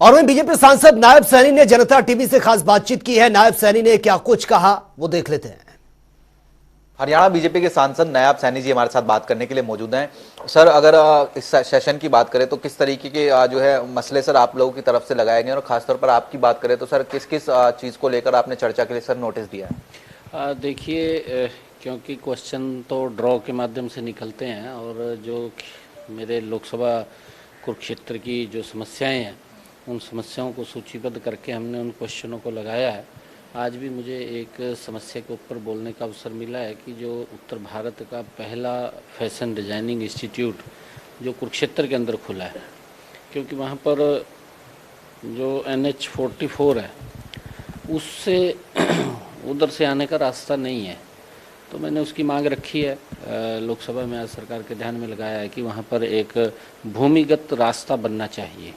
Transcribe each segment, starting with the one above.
और वहीं बीजेपी सांसद नायब सैनी ने जनता टीवी से खास बातचीत की है। नायब सैनी ने क्या कुछ कहा वो देख लेते हैं। हरियाणा बीजेपी के सांसद नायब सैनी जी हमारे साथ बात करने के लिए मौजूद हैं। सर, अगर इस सेशन की बात करें तो किस तरीके के जो है मसले सर आप लोगों की तरफ से लगाए गए और खासतौर पर आपकी बात करें तो सर किस किस चीज़ को लेकर आपने चर्चा के लिए सर नोटिस दिया है? देखिए, क्योंकि क्वेश्चन तो ड्रॉ के माध्यम से निकलते हैं और जो मेरे लोकसभा कुरुक्षेत्र की जो समस्याएं हैं उन समस्याओं को सूचीबद्ध करके हमने उन क्वेश्चनों को लगाया है। आज भी मुझे एक समस्या के ऊपर बोलने का अवसर मिला है कि जो उत्तर भारत का पहला फैशन डिजाइनिंग इंस्टीट्यूट जो कुरुक्षेत्र के अंदर खुला है, क्योंकि वहाँ पर जो NH-44 है उससे उधर से आने का रास्ता नहीं है, तो मैंने उसकी मांग रखी है। लोकसभा में आज सरकार के ध्यान में लगाया है कि वहाँ पर एक भूमिगत रास्ता बनना चाहिए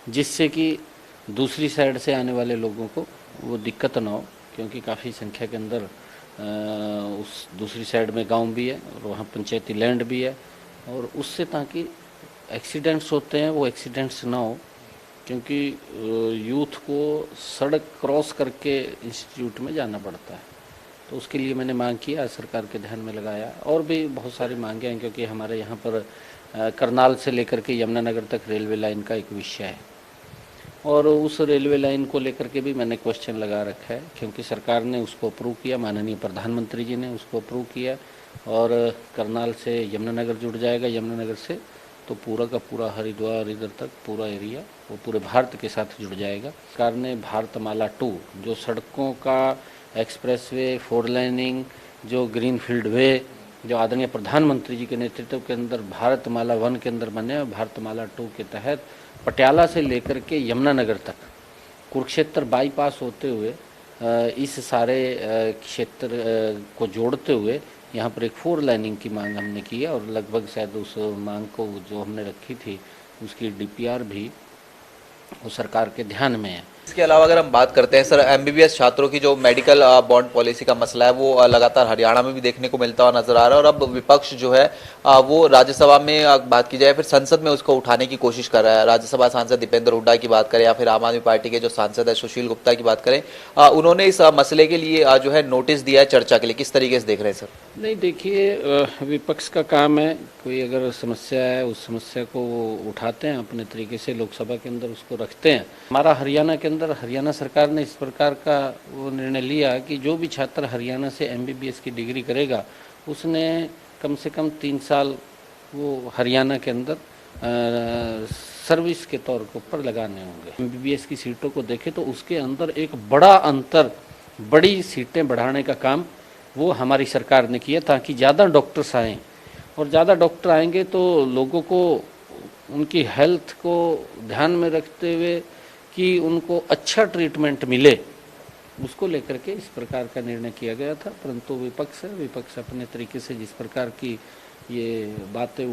जिससे कि दूसरी साइड से आने वाले लोगों को वो दिक्कत ना हो, क्योंकि काफ़ी संख्या के अंदर उस दूसरी साइड में गांव भी है और वहाँ पंचायती लैंड भी है, और उससे ताकि एक्सीडेंट्स होते हैं वो एक्सीडेंट्स ना हो, क्योंकि यूथ को सड़क क्रॉस करके इंस्टीट्यूट में जाना पड़ता है। तो उसके लिए मैंने मांग किया, सरकार के ध्यान में लगाया। और भी बहुत सारी मांगें हैं, क्योंकि हमारे यहाँ पर करनाल से लेकर के यमुनानगर तक रेलवे लाइन का एक विषय है और उस रेलवे लाइन को लेकर के भी मैंने क्वेश्चन लगा रखा है, क्योंकि सरकार ने उसको अप्रूव किया, माननीय प्रधानमंत्री जी ने उसको अप्रूव किया और करनाल से यमुनानगर जुड़ जाएगा। यमुनानगर से तो पूरा का पूरा हरिद्वार इधर तक पूरा एरिया वो पूरे भारत के साथ जुड़ जाएगा। सरकार ने भारतमाला 2 जो सड़कों का एक्सप्रेसवे, 4 लाइनिंग, जो ग्रीन फील्ड वे जो आदरणीय प्रधानमंत्री जी के नेतृत्व के अंदर भारतमाला 1 के अंदर बने, भारतमाला 2 के तहत पटियाला से लेकर के यमुनानगर तक कुरुक्षेत्र बाईपास होते हुए इस सारे क्षेत्र को जोड़ते हुए यहाँ पर एक 4 लाइनिंग की मांग हमने की है और लगभग शायद उस मांग को जो हमने रखी थी उसकी DPR भी वो सरकार के ध्यान में है। इसके अलावा अगर हम बात करते हैं सर, MBBS छात्रों की जो मेडिकल बॉन्ड पॉलिसी का मसला है वो लगातार हरियाणा में भी देखने को मिलता हुआ नजर आ रहा है और अब विपक्ष जो है वो राज्यसभा में बात की जाए फिर संसद में उसको उठाने की कोशिश कर रहा है। राज्यसभा सांसद दीपेंद्र हुड्डा की बात करें या फिर आम आदमी पार्टी के जो सांसद है सुशील गुप्ता की बात करें, उन्होंने इस मसले के लिए जो है नोटिस दिया है चर्चा के लिए। किस तरीके से देख रहे हैं सर? नहीं, देखिए, विपक्ष का काम है, कोई अगर समस्या है उस समस्या को उठाते हैं अपने तरीके से, लोकसभा के अंदर उसको रखते हैं। हमारा हरियाणा के अंदर हरियाणा सरकार ने इस प्रकार का वो निर्णय लिया कि जो भी छात्र हरियाणा से MBBS की डिग्री करेगा उसने कम से कम 3 साल वो हरियाणा के अंदर सर्विस के तौर के ऊपर लगाने होंगे। MBBS की सीटों को देखें तो उसके अंदर एक बड़ा अंतर, बड़ी सीटें बढ़ाने का काम वो हमारी सरकार ने किया ताकि ज़्यादा डॉक्टर्स आएँ, और ज़्यादा डॉक्टर आएंगे तो लोगों को उनकी हेल्थ को ध्यान में रखते हुए कि उनको अच्छा ट्रीटमेंट मिले, उसको लेकर के इस प्रकार का निर्णय किया गया था। परंतु विपक्ष अपने तरीके से जिस प्रकार की ये बातें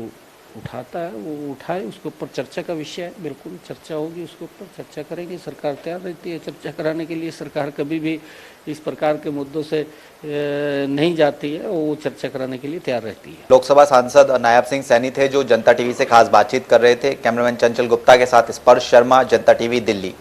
उठाता है वो उठाए, उसके ऊपर चर्चा का विषय है, बिल्कुल चर्चा होगी, उसके ऊपर चर्चा करेंगे। सरकार तैयार रहती है चर्चा कराने के लिए, सरकार कभी भी इस प्रकार के मुद्दों से नहीं जाती है, वो चर्चा कराने के लिए तैयार रहती है। लोकसभा सांसद नायब सिंह सैनी थे जो जनता टीवी से खास बातचीत कर रहे थे। कैमरामैन चंचल गुप्ता के साथ स्पर्श शर्मा, जनता टीवी, दिल्ली।